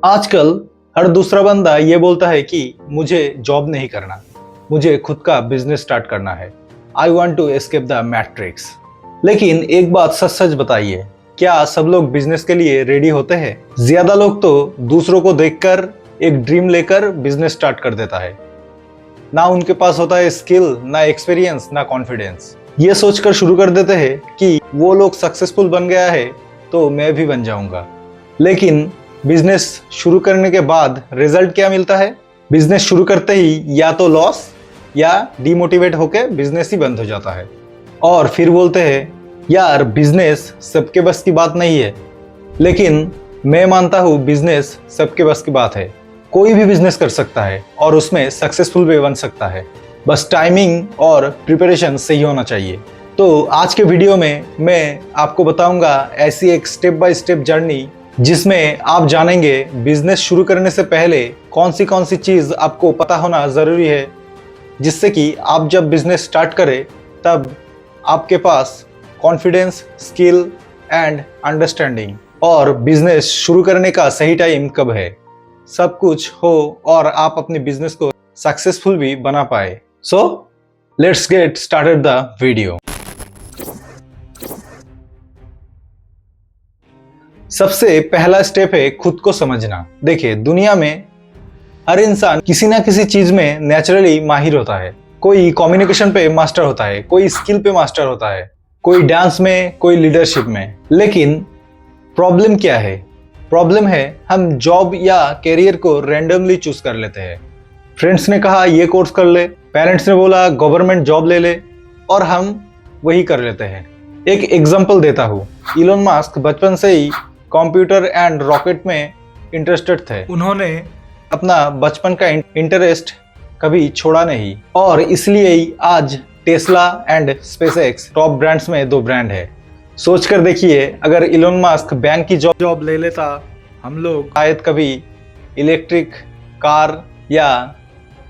आजकल हर दूसरा बंदा ये बोलता है कि मुझे जॉब नहीं करना, मुझे खुद का बिजनेस स्टार्ट करना है। I want to escape the matrix. लेकिन एक बात सच सच बताइए, क्या सब लोग बिजनेस के लिए रेडी होते हैं? ज्यादा लोग तो दूसरों को देखकर एक ड्रीम लेकर बिजनेस स्टार्ट कर देता है। ना उनके पास होता है स्किल, ना एक्सपीरियंस, ना कॉन्फिडेंस। ये सोचकर शुरू कर देते हैं कि वो लोग सक्सेसफुल बन गया है तो मैं भी बन जाऊंगा। लेकिन बिजनेस शुरू करने के बाद रिजल्ट क्या मिलता है? बिजनेस शुरू करते ही या तो लॉस या डिमोटिवेट होकर बिजनेस ही बंद हो जाता है। और फिर बोलते हैं यार बिजनेस सबके बस की बात नहीं है। लेकिन मैं मानता हूँ बिजनेस सबके बस की बात है। कोई भी बिजनेस कर सकता है और उसमें सक्सेसफुल भी बन सकता है, बस टाइमिंग और प्रिपरेशन सही होना चाहिए। तो आज के वीडियो में मैं आपको बताऊंगा ऐसी एक स्टेप बाय स्टेप जर्नी जिसमें आप जानेंगे बिजनेस शुरू करने से पहले कौन सी चीज़ आपको पता होना ज़रूरी है, जिससे कि आप जब बिजनेस स्टार्ट करें तब आपके पास कॉन्फिडेंस, स्किल एंड अंडरस्टैंडिंग और बिजनेस शुरू करने का सही टाइम कब है, सब कुछ हो और आप अपने बिजनेस को सक्सेसफुल भी बना पाए। So let's get started the video. सबसे पहला स्टेप है खुद को समझना। देखिए, दुनिया में हर इंसान किसी ना किसी चीज में नेचुरली माहिर होता है। कोई कम्युनिकेशन पे मास्टर होता है, कोई स्किल पे मास्टर होता है, कोई डांस में, कोई लीडरशिप में। लेकिन प्रॉब्लम क्या है? प्रॉब्लम है हम जॉब या कैरियर को रैंडमली चूज कर लेते हैं। फ्रेंड्स ने कहा ये कोर्स कर ले, पेरेंट्स ने बोला गवर्नमेंट जॉब ले ले, और हम वही कर लेते हैं। एक एग्जांपल देता हूँ। इलोन मस्क बचपन से ही कंप्यूटर एंड रॉकेट में इंटरेस्टेड थे। उन्होंने अपना बचपन का इंटरेस्ट कभी छोड़ा नहीं, और इसलिए ही आज Tesla and SpaceX top brands में दो ब्रांड है। सोच कर देखिए, अगर इलोन मस्क बैंक की जॉब ले लेता, हम लोग शायद कभी इलेक्ट्रिक कार या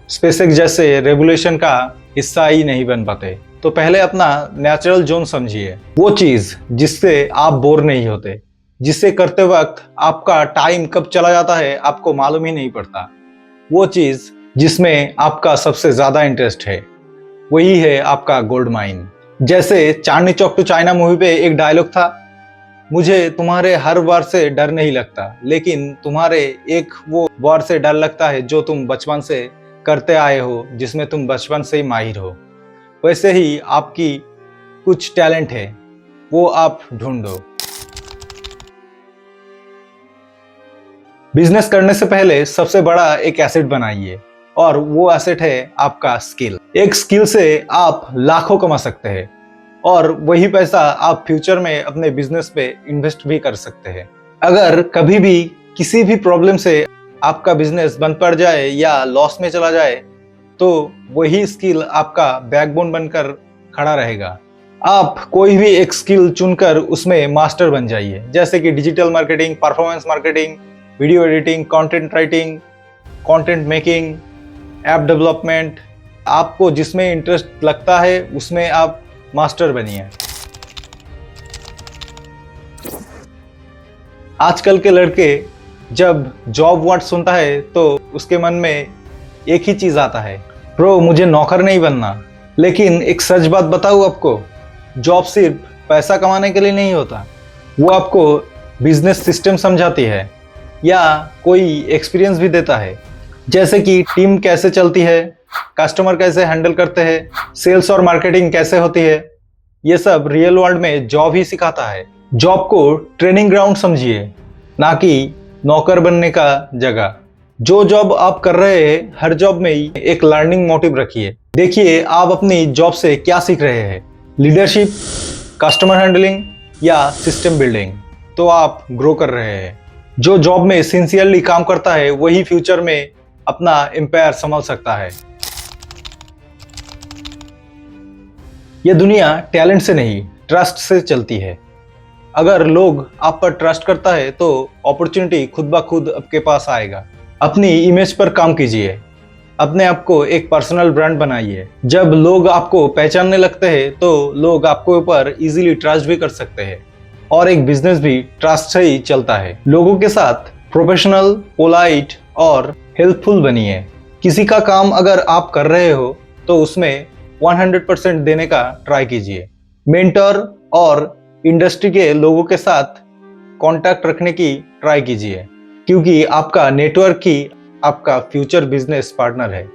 स्पेसएक्स जैसे रेवोल्यूशन का हिस्सा ही नहीं बन पाते। तो पहले अपना नेचुरल जोन समझिए, वो चीज जिससे आप बोर नहीं होते, जिसे करते वक्त आपका टाइम कब चला जाता है आपको मालूम ही नहीं पड़ता। वो चीज जिसमें आपका सबसे ज्यादा इंटरेस्ट है, वही है आपका गोल्ड माइन। जैसे Chandni Chowk to China movie पे एक डायलॉग था, मुझे तुम्हारे हर वार से डर नहीं लगता, लेकिन तुम्हारे एक वो वार से डर लगता है जो तुम बचपन से करते आए हो, जिसमें तुम बचपन से ही माहिर हो। वैसे ही आपकी कुछ टैलेंट है, वो आप ढूंढो। बिजनेस करने से पहले सबसे बड़ा एक एसेट बनाइए, और वो एसेट है आपका स्किल। एक स्किल से आप लाखों कमा सकते हैं, और वही पैसा आप फ्यूचर में अपने बिजनेस पे इन्वेस्ट भी कर सकते हैं। अगर कभी भी किसी भी प्रॉब्लम से आपका बिजनेस बंद पड़ जाए या लॉस में चला जाए, तो वही स्किल आपका बैकबोन बनकर खड़ा रहेगा। आप कोई भी एक स्किल चुनकर उसमें मास्टर बन जाइए, जैसे कि digital marketing, performance marketing, video editing, content writing, content making, app development. आपको जिसमें इंटरेस्ट लगता है उसमें आप मास्टर बनिए। आजकल के लड़के जब जॉब वर्ड सुनता है तो उसके मन में एक ही चीज आता है, ब्रो मुझे नौकर नहीं बनना। लेकिन एक सच बात बताऊं आपको, जॉब सिर्फ पैसा कमाने के लिए नहीं होता, वो आपको बिजनेस सिस्टम समझाती है या कोई एक्सपीरियंस भी देता है, जैसे कि टीम कैसे चलती है, कस्टमर कैसे हैंडल करते हैं, सेल्स और मार्केटिंग कैसे होती है। ये सब रियल वर्ल्ड में जॉब ही सिखाता है। जॉब को ट्रेनिंग ग्राउंड समझिए, ना कि नौकर बनने का जगह। जो जॉब आप कर रहे हैं, हर जॉब में ही एक लर्निंग मोटिव रखिए। देखिए आप अपनी जॉब से क्या सीख रहे हैं, लीडरशिप, कस्टमर हैंडलिंग या सिस्टम बिल्डिंग, तो आप ग्रो कर रहे हैं। जो जॉब में सिंसियरली काम करता है वही फ्यूचर में अपना एम्पायर संभाल सकता है। यह दुनिया टैलेंट से नहीं, ट्रस्ट से चलती है। अगर लोग आप पर ट्रस्ट करता है तो अपॉर्चुनिटी खुद ब खुद आपके पास आएगा। अपनी इमेज पर काम कीजिए, अपने आप को एक पर्सनल ब्रांड बनाइए। जब लोग आपको पहचानने लगते हैं तो लोग आपके ऊपर इजीली ट्रस्ट भी कर सकते हैं, और एक बिजनेस भी ट्रस्ट से ही चलता है। लोगों के साथ प्रोफेशनल, पोलाइट और हेल्पफुल बनिए। किसी का काम अगर आप कर रहे हो तो उसमें 100% देने का ट्राई कीजिए। मेंटर और इंडस्ट्री के लोगों के साथ कांटेक्ट रखने की ट्राई कीजिए, क्योंकि आपका नेटवर्क ही आपका फ्यूचर बिजनेस पार्टनर है।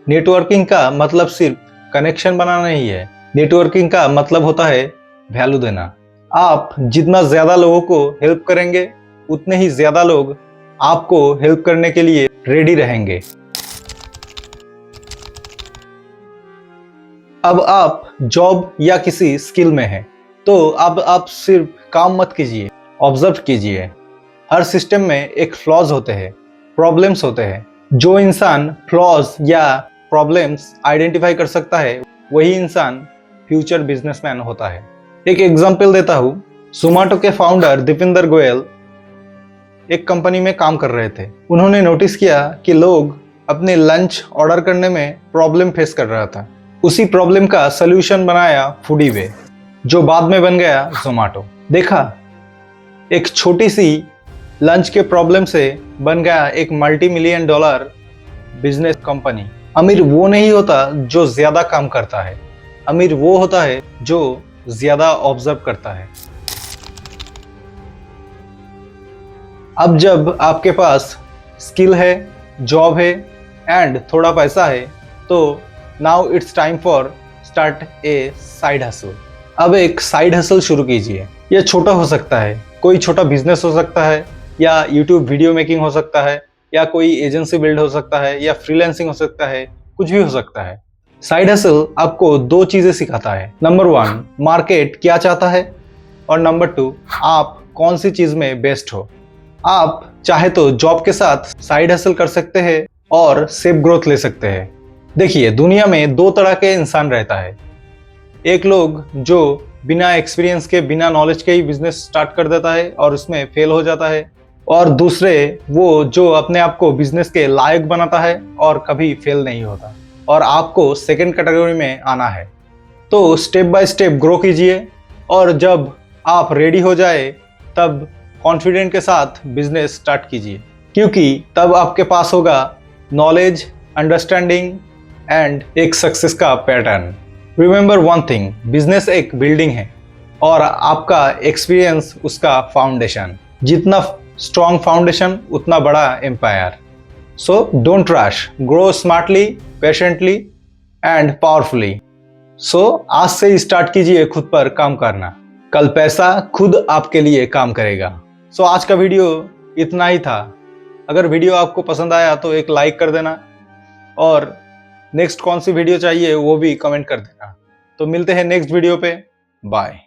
नेटवर्किंग का मतलब सिर्फ कनेक्शन बनाना नहीं है, नेटवर्किंग का मतलब होता है वैल्यू देना। आप जितना ज्यादा लोगों को हेल्प करेंगे उतने ही ज्यादा लोग आपको हेल्प करने के लिए रेडी रहेंगे। अब आप जॉब या किसी स्किल में हैं, तो अब आप सिर्फ काम मत कीजिए, ऑब्जर्व कीजिए। हर सिस्टम में एक फ्लॉज होते हैं, प्रॉब्लम्स होते हैं। जो इंसान फ्लॉज या प्रॉब्लम्स आइडेंटिफाई कर सकता है वही इंसान फ्यूचर बिजनेसमैन होता है। एक एग्जांपल देता हूँ। जोमैटो के फाउंडर दीपिंदर गोयल एक कंपनी में काम कर रहे थे। उन्होंने नोटिस किया कि लोग अपने लंच ऑर्डर करने में प्रॉब्लम फेस कर रहा था। उसी प्रॉब्लम का सलूशन बनाया फूडीवे, जो बाद में बन गया जोमैटो। देखा, एक छोटी सी लंच के प्रॉब्लम से बन गया एक $multi-million बिजनेस कंपनी। अमीर वो नहीं होता जो ज्यादा काम करता है, अमीर वो होता है जो ज्यादा ऑब्जर्व करता है। अब जब आपके पास स्किल है, जॉब है एंड थोड़ा पैसा है, तो now it's time for start A side hustle. अब एक साइड हसल शुरू कीजिए। यह छोटा हो सकता है, कोई छोटा बिजनेस हो सकता है, या यूट्यूब वीडियो मेकिंग हो सकता है, या कोई एजेंसी बिल्ड हो सकता है, या फ्रीलांसिंग हो सकता है, कुछ भी हो सकता है। साइड हसल आपको दो चीजें सिखाता है। नंबर 1, मार्केट क्या चाहता है, और नंबर 2, आप कौन सी चीज में बेस्ट हो। आप चाहे तो जॉब के साथ साइड हसल कर सकते हैं और सेफ ग्रोथ ले सकते हैं। देखिए, दुनिया में दो तरह के इंसान रहता है। एक लोग जो बिना एक्सपीरियंस के, बिना नॉलेज के ही बिजनेस स्टार्ट कर देता है और उसमें फेल हो जाता है, और दूसरे वो जो अपने आप को बिजनेस के लायक बनाता है और कभी फेल नहीं होता। और आपको सेकंड कैटेगरी में आना है। तो स्टेप बाय स्टेप ग्रो कीजिए, और जब आप रेडी हो जाए तब कॉन्फिडेंट के साथ बिजनेस स्टार्ट कीजिए, क्योंकि तब आपके पास होगा नॉलेज, अंडरस्टैंडिंग एंड एक सक्सेस का pattern. Remember one thing, business एक बिल्डिंग है और आपका एक्सपीरियंस उसका फाउंडेशन। जितना स्ट्रॉन्ग फाउंडेशन उतना बड़ा empire. So don't rush, grow smartly, patiently and powerfully. So आज से ही स्टार्ट कीजिए खुद पर काम करना, कल पैसा खुद आपके लिए काम करेगा। सो आज का वीडियो इतना ही था। अगर वीडियो आपको पसंद आया तो एक लाइक कर देना, और नेक्स्ट कौन सी वीडियो चाहिए वो भी कमेंट कर देना। तो मिलते हैं नेक्स्ट वीडियो पे। बाय।